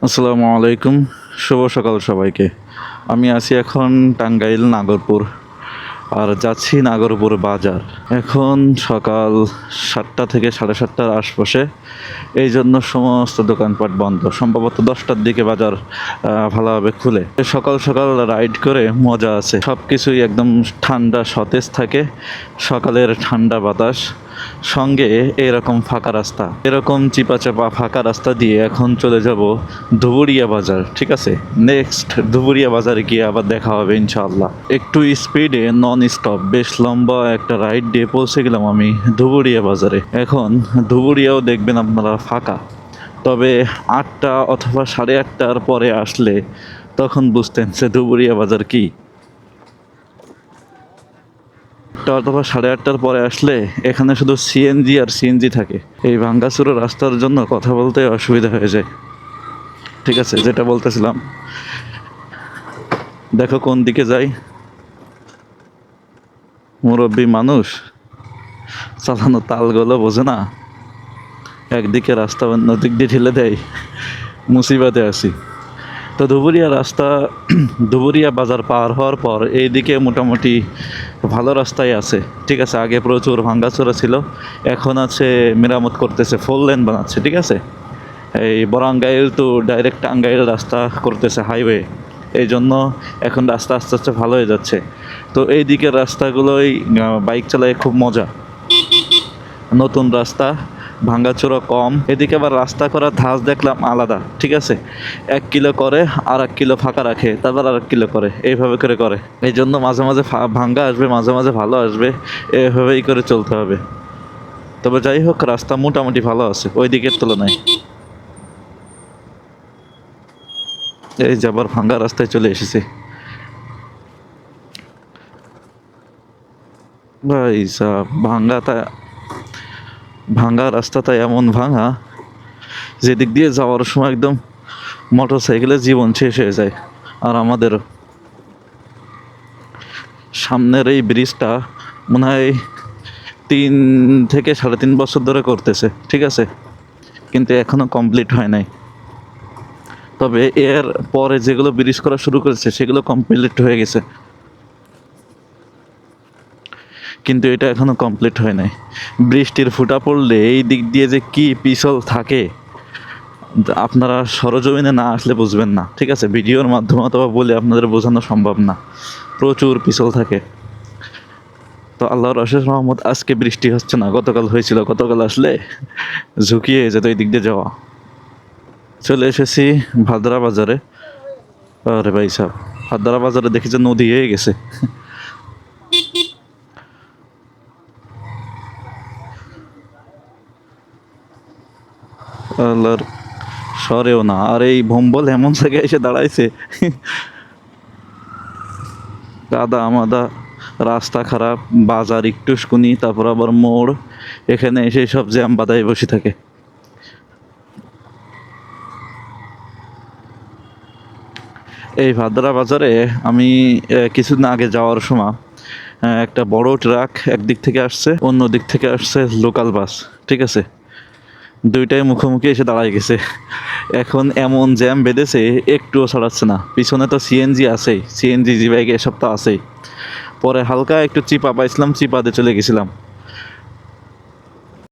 আসসালামু আলাইকুম, শুভ সকাল সবাইকে। আমি আছি এখন টাঙ্গাইল নাগরপুর, আর যাচ্ছি নাগরপুর বাজার। এখন সকাল 7টা থেকে 7:30টার আশপাশে, এই জন্য সমস্ত দোকানপাট বন্ধ। সম্ভবত 10টার দিকে বাজার ভালোভাবে খুলে। সকাল সকাল রাইড করে মজা আছে, সব কিছুই একদম ঠান্ডা সতেজ থাকে। সকালের ঠান্ডা বাতাস সঙ্গে এরকম ফাঁকা রাস্তা, এরকম চিপা চাপা ফাঁকা রাস্তা দিয়ে এখন চলে যাব ধুবুরিয়া বাজার। ঠিক আছে, নেক্সট ধুবুরিয়া বাজারে গিয়ে আবার দেখা হবে ইনশাআল্লাহ। একটু স্পিডে নন স্টপ বেশ লম্বা একটা রাইড দিয়ে পৌঁছে গেলাম আমি ধুবুরিয়া বাজারে। এখন ধুবুরিয়াও দেখবেন আপনারা ফাঁকা, তবে 8টা অথবা 8:30টার পরে আসলে তখন বুঝতেন সে ধুবুরিয়া বাজার কি। অথবা 8:30টার পরে আসলে এখানে শুধু সিএনজি আর সিএনজি থাকে। এই ভাঙ্গাচুরো রাস্তার জন্য কথা বলতে অসুবিধা হয়ে যায়। ঠিক আছে, যেটা বলতেছিলাম, দেখো কোন দিকে যাই। মুরব্বী মানুষ, চালানো তালগুলো বোঝে না, একদিকে রাস্তা অন্যদিক দিয়ে ঠেলে দেয়, মুসিবতে আছি। তো ধুবুরিয়া রাস্তা, ধুবুরিয়া বাজার পার হওয়ার পর এইদিকে মোটামুটি ভালো রাস্তায় আছে। ঠিক আছে, আগে প্রচুর ভাঙ্গাচোরা ছিল, এখন আছে মেরামত করতেছে, 4 লেন বানাচ্ছে। ঠিক আছে, এই বরাঙ্গাইল টু ডাইরেক্ট টাঙ্গাইল রাস্তা করতেছে, হাইওয়ে। এই জন্য এখন রাস্তা আস্তে আস্তে ভালো হয়ে যাচ্ছে। তো এই দিকের রাস্তাগুলোই বাইক চালায় খুব মজা। নতুন রাস্তা, ভাঙ্গাচোরা কম। এদিকে আবার রাস্তা করার ধাঁচ দেখলাম আলাদা। ঠিক আছে, 1 কিলো করে আর 1 কিলো ফাঁকা রাখে, তারপর আর 1 কিলো করে, এইভাবে করে করে। এই জন্য মাঝে মাঝে ভাঙ্গা আসবে, মাঝে মাঝে ভালো আসবে, এভাবেই করে চলতে হবে। তবে যাই হোক, রাস্তা মোটামুটি ভালো আছে ওই দিকের তুলনায়। এই যে আবার ভাঙ্গা রাস্তায় চলে এসেছি ভাই সাহ। ভাঙ্গা রাস্তাটা এমন ভাঙা, যেদিক দিয়ে যাওয়ার সময় একদম মোটর সাইকেলের জীবন শেষ হয়ে যায়। আর আমাদেরও সামনের এই ব্রিজটা মনে হয় 3 থেকে 3.5 বছর ধরে করতেছে। ঠিক আছে, কিন্তু এখনো কমপ্লিট হয় নাই। তবে এর পরে যেগুলো ব্রিজ করা শুরু করেছে সেগুলো কমপ্লিট হয়ে গেছে, কিন্তু এটা এখনো কমপ্লিট হয় নাই। বৃষ্টির ফুটা পড়লে এই দিক দিয়ে যে কি পিছল থাকে, আপনারা সরজমিনে না আসলে বুঝবেন না। ঠিক আছে, ভিডিওর মাধ্যমে অথবা বলে আপনাদের বোঝানো সম্ভব না, প্রচুর পিছল থাকে। তো আল্লাহর অশেষ রহমত, আজকে বৃষ্টি হচ্ছে না। গতকাল হয়েছিল, গতকাল আসলে ঝুঁকিয়ে যেত এই দিক দিয়ে যাওয়া। চলে এসেছি ভাদরা বাজারে। আরে ভাই সাহেব, ভাদরা বাজারে দেখি যে নদী হয়ে গেছে। আল্লাহর সরেও না, আর এই ভম্বল এমন জায়গায় এসে দাঁড়াইছে, কাদা আমাদা, রাস্তা খারাপ, বাজার একটু শুনি, তারপর আবার মোড়, এখানে এসে সব জ্যাম বাদায় বসে থাকে। এই ভাদরা বাজারে আমি কিছুদিন আগে যাওয়ার সময় একটা বড় ট্রাক একদিক থেকে আসছে, অন্য দিক থেকে আসছে লোকাল বাস। ঠিক আছে, দুইটাই মুখোমুখি এসে দাঁড়ায় গেছে। এখন এমন জ্যাম বেঁধেছে, একটুও ছড়াচ্ছে না। পিছনে তো সিএনজি আছেই, সিএনজি জি বাইক এসব তো আছেই। পরে হালকা একটু চিপা পাইছিলাম, চিপাতে চলে গেছিলাম।